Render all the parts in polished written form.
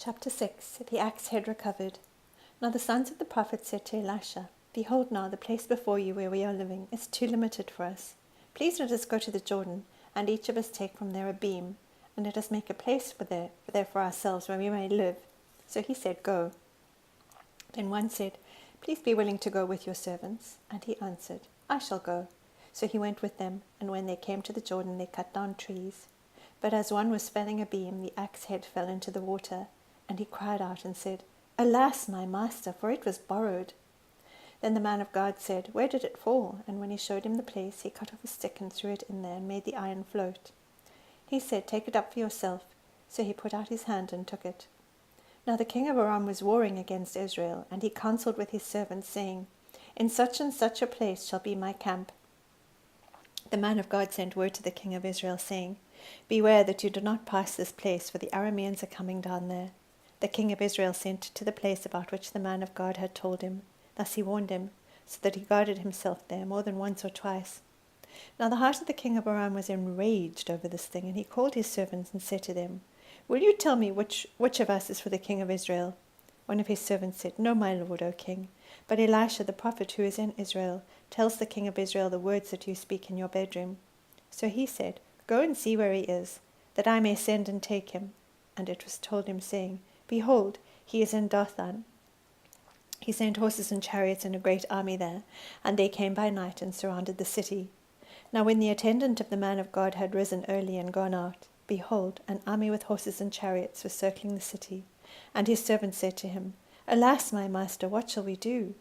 Chapter 6. The axe head recovered. Now the sons of the prophet said to Elisha, Behold now, the place before you where we are living is too limited for us. Please let us go to the Jordan, and each of us take from there a beam, and let us make a place there for ourselves where we may live. So he said, Go. Then one said, Please be willing to go with your servants. And he answered, I shall go. So he went with them, and when they came to the Jordan, they cut down trees. But as one was felling a beam, the axe head fell into the water, and he cried out and said, Alas, my master, for it was borrowed. Then the man of God said, Where did it fall? And when he showed him the place, he cut off a stick and threw it in there, and made the iron float. He said, Take it up for yourself. So he put out his hand and took it. Now the king of Aram was warring against Israel, and he counseled with his servants, saying, In such and such a place shall be my camp. The man of God sent word to the king of Israel, saying, Beware that you do not pass this place, for the Arameans are coming down there. The king of Israel sent to the place about which the man of God had told him. Thus he warned him, so that he guarded himself there more than once or twice. Now the heart of the king of Aram was enraged over this thing, and he called his servants and said to them, Will you tell me which of us is for the king of Israel? One of his servants said, No, my lord, O king. But Elisha the prophet who is in Israel tells the king of Israel the words that you speak in your bedroom. So he said, Go and see where he is, that I may send and take him. And it was told him, saying, Behold, he is in Dothan. He sent horses and chariots and a great army there, and they came by night and surrounded the city. Now when the attendant of the man of God had risen early and gone out, behold, an army with horses and chariots was circling the city. And his servant said to him, Alas, my master, what shall we do?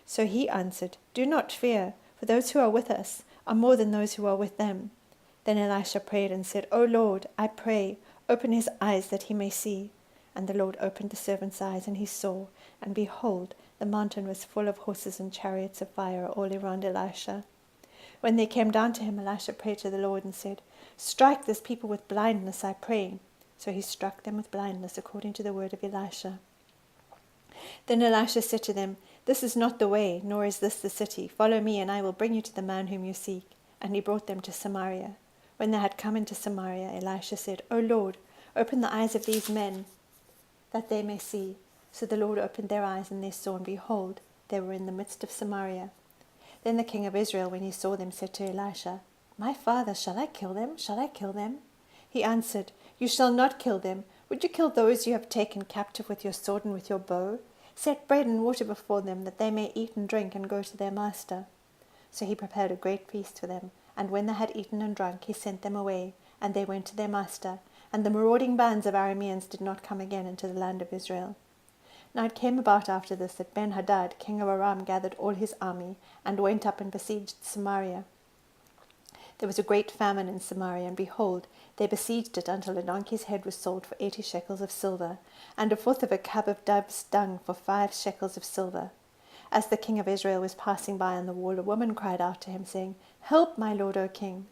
So he answered, Do not fear, for those who are with us are more than those who are with them. Then Elisha prayed and said, O Lord, I pray, open his eyes that he may see. And the Lord opened the servant's eyes, and he saw, and behold, the mountain was full of horses and chariots of fire all around Elisha. When they came down to him, Elisha prayed to the Lord and said, Strike this people with blindness, I pray. So he struck them with blindness, according to the word of Elisha. Then Elisha said to them, This is not the way, nor is this the city. Follow me, and I will bring you to the man whom you seek. And he brought them to Samaria. When they had come into Samaria, Elisha said, O Lord, open the eyes of these men, that they may see. So the Lord opened their eyes, and they saw, and behold, they were in the midst of Samaria. Then the king of Israel, when he saw them, said to Elisha, My father, shall I kill them? Shall I kill them? He answered, You shall not kill them. Would you kill those you have taken captive with your sword and with your bow? Set bread and water before them, that they may eat and drink and go to their master. So he prepared a great feast for them, and when they had eaten and drunk, he sent them away, and they went to their master. And the marauding bands of Arameans did not come again into the land of Israel. Now it came about after this that Ben-Hadad, king of Aram, gathered all his army, and went up and besieged Samaria. There was a great famine in Samaria, and behold, they besieged it until a donkey's head was sold for 80 shekels of silver, and a fourth of a cub of dove's dung for 5 shekels of silver. As the king of Israel was passing by on the wall, a woman cried out to him, saying, Help, my lord, O king.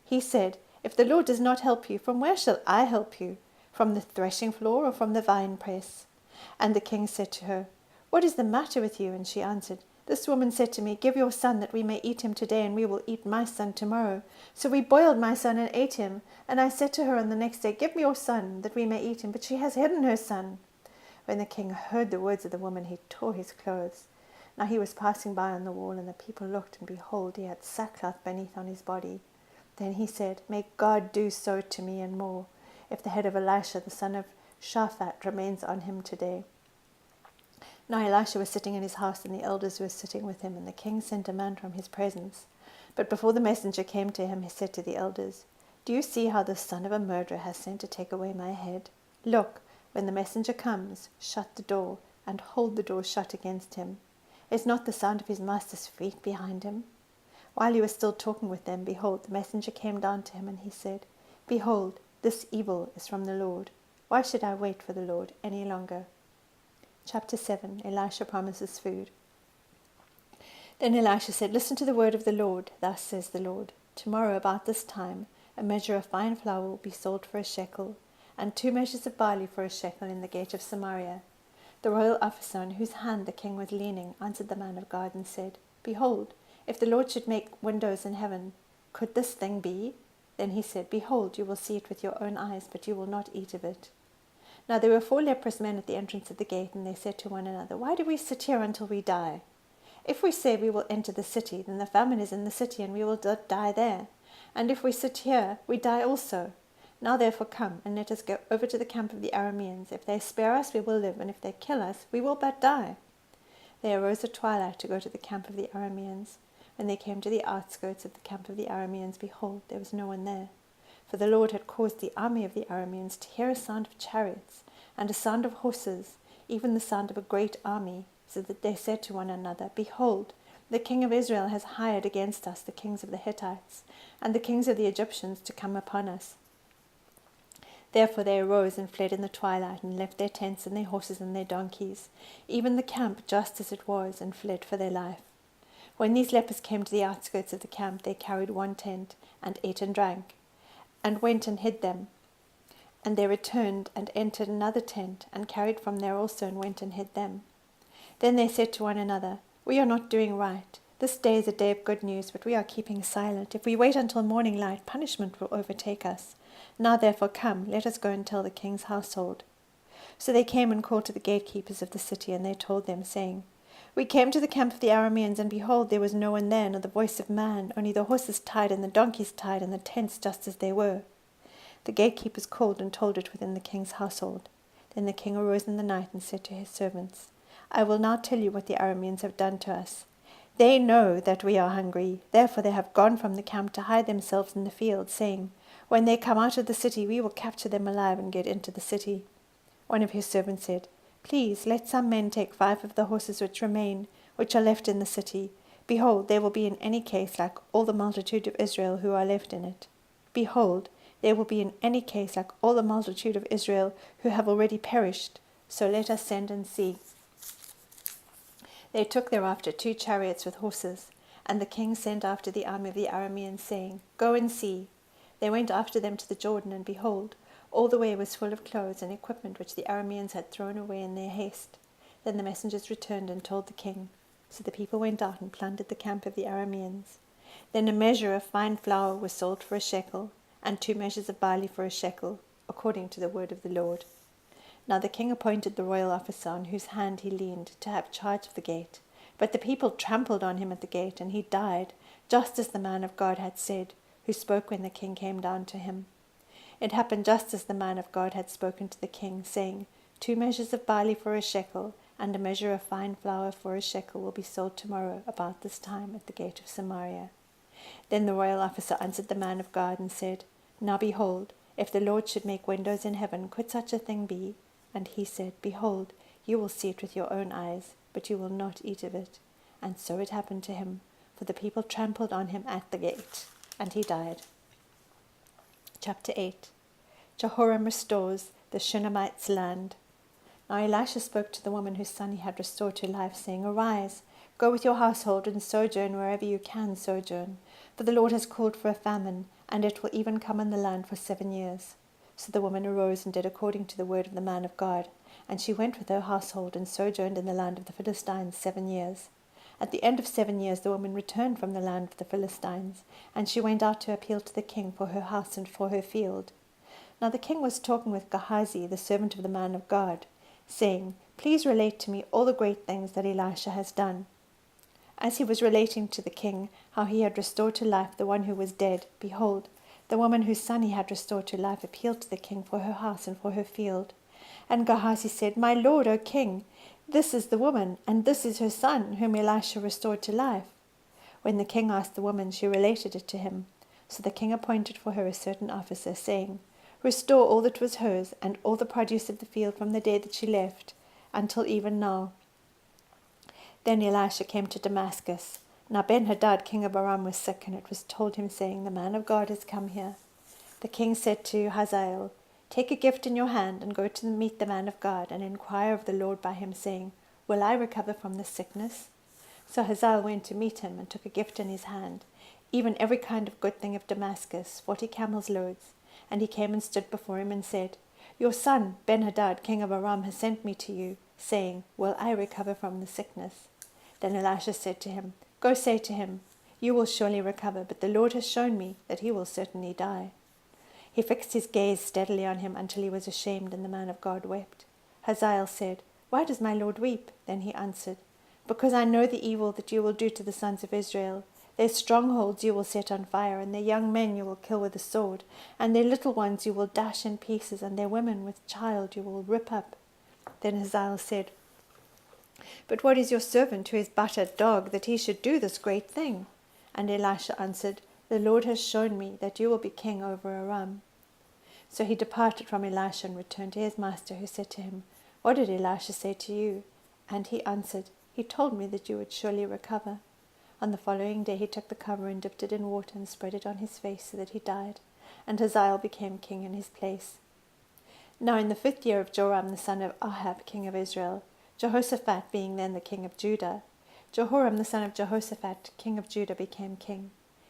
He said, If the Lord does not help you, from where shall I help you? From the threshing floor or from the winepress? And the king said to her, What is the matter with you? And she answered, This woman said to me, Give your son, that we may eat him today, and we will eat my son tomorrow. So we boiled my son and ate him. And I said to her on the next day, Give me your son, that we may eat him. But she has hidden her son. When the king heard the words of the woman, he tore his clothes. Now he was passing by on the wall, and the people looked, and behold, he had sackcloth beneath on his body. Then he said, May God do so to me and more, if the head of Elisha the son of Shaphat remains on him today. Now Elisha was sitting in his house, and the elders were sitting with him, and the king sent a man from his presence. But before the messenger came to him, he said to the elders, Do you see how the son of a murderer has sent to take away my head? Look, when the messenger comes, shut the door, and hold the door shut against him. Is not the sound of his master's feet behind him? While he was still talking with them, behold, the messenger came down to him, and he said, Behold, this evil is from the Lord. Why should I wait for the Lord any longer? Chapter 7. Elisha promises food. Then Elisha said, Listen to the word of the Lord. Thus says the Lord, Tomorrow about this time a measure of fine flour will be sold for a shekel, and 2 measures of barley for a shekel in the gate of Samaria. The royal officer on whose hand the king was leaning answered the man of God and said, Behold, if the Lord should make windows in heaven, could this thing be? Then he said, Behold, you will see it with your own eyes, but you will not eat of it. Now there were 4 leprous men at the entrance of the gate, and they said to one another, "Why do we sit here until we die? If we say we will enter the city, then the famine is in the city, and we will die there. And if we sit here, we die also. Now therefore come, and let us go over to the camp of the Arameans. If they spare us, we will live, and if they kill us, we will but die." They arose at twilight to go to the camp of the Arameans. When they came to the outskirts of the camp of the Arameans, behold, there was no one there. For the Lord had caused the army of the Arameans to hear a sound of chariots, and a sound of horses, even the sound of a great army, so that they said to one another, "Behold, the king of Israel has hired against us the kings of the Hittites, and the kings of the Egyptians to come upon us." Therefore they arose and fled in the twilight, and left their tents and their horses and their donkeys, even the camp just as it was, and fled for their life. When these lepers came to the outskirts of the camp, they carried 1 tent, and ate and drank, and went and hid them. And they returned and entered another tent, and carried from there also, and went and hid them. Then they said to one another, "We are not doing right. This day is a day of good news, but we are keeping silent. If we wait until morning light, punishment will overtake us. Now therefore come, let us go and tell the king's household." So they came and called to the gatekeepers of the city, and they told them, saying, "We came to the camp of the Arameans, and behold, there was no one there, nor the voice of man, only the horses tied and the donkeys tied, and the tents just as they were." The gatekeepers called and told it within the king's household. Then the king arose in the night and said to his servants, "I will now tell you what the Arameans have done to us. They know that we are hungry, therefore they have gone from the camp to hide themselves in the field, saying, 'When they come out of the city, we will capture them alive and get into the city.' One of his servants said, 'Please let some men take 5 of the horses which remain, which are left in the city. Behold, they will be in any case like all the multitude of Israel who are left in it. Behold, they will be in any case like all the multitude of Israel who have already perished. So let us send and see.' They took thereafter 2 chariots with horses, and the king sent after the army of the Arameans, saying, 'Go and see.' They went after them to the Jordan, and behold, all the way was full of clothes and equipment which the Arameans had thrown away in their haste. Then the messengers returned and told the king. So the people went out and plundered the camp of the Arameans. Then a measure of fine flour was sold for a shekel, and 2 measures of barley for a shekel, according to the word of the Lord. Now the king appointed the royal officer on whose hand he leaned to have charge of the gate. But the people trampled on him at the gate, and he died, just as the man of God had said, who spoke when the king came down to him. It happened just as the man of God had spoken to the king, saying, 2 measures of barley for a shekel, and a measure of fine flour for a shekel will be sold tomorrow about this time at the gate of Samaria. Then the royal officer answered the man of God and said, "Now behold, if the Lord should make windows in heaven, could such a thing be?" And he said, "Behold, you will see it with your own eyes, but you will not eat of it." And so it happened to him, for the people trampled on him at the gate, and he died. Chapter 8. Jehoram restores the Shunammite's land. Now Elisha spoke to the woman whose son he had restored to life, saying, "Arise, go with your household and sojourn wherever you can sojourn, for the Lord has called for a famine, and it will even come on the land for 7 years." So the woman arose and did according to the word of the man of God, and she went with her household and sojourned in the land of the Philistines 7 years. At the end of 7 years the woman returned from the land of the Philistines, and she went out to appeal to the king for her house and for her field. Now the king was talking with Gehazi, the servant of the man of God, saying, "Please relate to me all the great things that Elisha has done." As he was relating to the king how he had restored to life the one who was dead, behold, the woman whose son he had restored to life appealed to the king for her house and for her field. And Gehazi said, "My lord, O king, this is the woman, and this is her son, whom Elisha restored to life." When the king asked the woman, she related it to him. So the king appointed for her a certain officer, saying, "Restore all that was hers, and all the produce of the field from the day that she left, until even now." Then Elisha came to Damascus. Now Ben-Hadad, king of Aram, was sick, and it was told him, saying, "The man of God has come here." The king said to Hazael, "Take a gift in your hand, and go to meet the man of God, and inquire of the Lord by him, saying, 'Will I recover from this sickness?'" So Hazael went to meet him, and took a gift in his hand, even every kind of good thing of Damascus, 40 camels' loads. And he came and stood before him, and said, "Your son, Ben-Hadad, king of Aram, has sent me to you, saying, 'Will I recover from the sickness?'" Then Elisha said to him, "Go say to him, 'You will surely recover, but the Lord has shown me that he will certainly die.'" He fixed his gaze steadily on him until he was ashamed, and the man of God wept. Hazael said, "Why does my lord weep?" Then he answered, "Because I know the evil that you will do to the sons of Israel. Their strongholds you will set on fire, and their young men you will kill with the sword, and their little ones you will dash in pieces, and their women with child you will rip up." Then Hazael said, "But what is your servant, who is but a dog, that he should do this great thing?" And Elisha answered, "The Lord has shown me that you will be king over Aram." So he departed from Elisha and returned to his master, who said to him, "What did Elisha say to you?" And he answered, "He told me that you would surely recover." On the following day he took the cover and dipped it in water and spread it on his face, so that he died, and Hazael became king in his place. Now in the 5th year of Joram the son of Ahab, king of Israel, Jehoshaphat being then the king of Judah, Jehoram the son of Jehoshaphat, king of Judah, became king.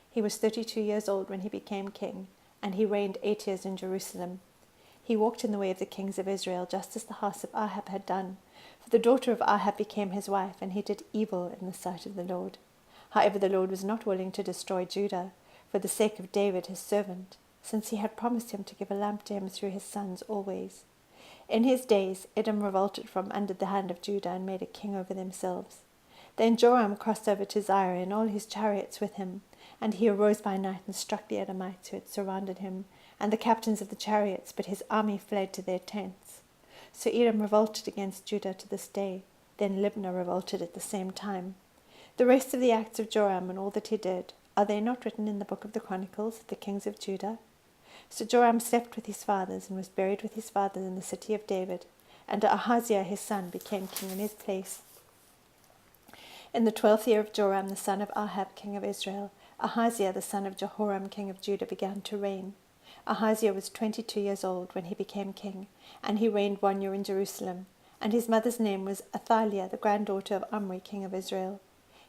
He was 32 years old when he became king, and he reigned 8 years in Jerusalem. He walked in the way of the kings of Israel, just as the house of Ahab had done, for the daughter of Ahab became his wife, and he did evil in the sight of the Lord. However, the Lord was not willing to destroy Judah, for the sake of David his servant, since he had promised him to give a lamp to him through his sons always. In his days Edom revolted from under the hand of Judah and made a king over themselves. Then Joram crossed over to Zair and all his chariots with him, and he arose by night and struck the Edomites who had surrounded him, and the captains of the chariots, but his army fled to their tents. So Edom revolted against Judah to this day. Then Libnah revolted at the same time. The rest of the acts of Joram and all that he did, are they not written in the book of the Chronicles of the kings of Judah? So Joram slept with his fathers and was buried with his fathers in the city of David, and Ahaziah his son became king in his place. In the 12th year of Joram the son of Ahab, king of Israel, Ahaziah the son of Jehoram, king of Judah, began to reign. Ahaziah was 22 years old when he became king, and he reigned 1 year in Jerusalem, and his mother's name was Athaliah, the granddaughter of Omri, king of Israel.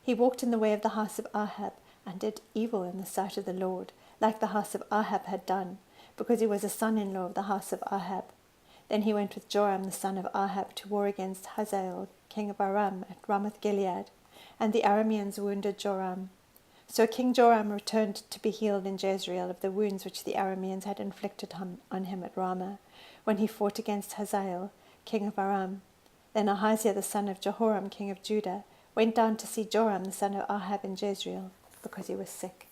He walked in the way of the house of Ahab, and did evil in the sight of the Lord, like the house of Ahab had done, because he was a son-in-law of the house of Ahab. Then he went with Joram the son of Ahab to war against Hazael, king of Aram, at Ramoth-Gilead, and the Arameans wounded Joram. So King Joram returned to be healed in Jezreel of the wounds which the Arameans had inflicted on him at Ramah, when he fought against Hazael, king of Aram. Then Ahaziah the son of Jehoram, king of Judah, went down to see Joram the son of Ahab in Jezreel, because he was sick.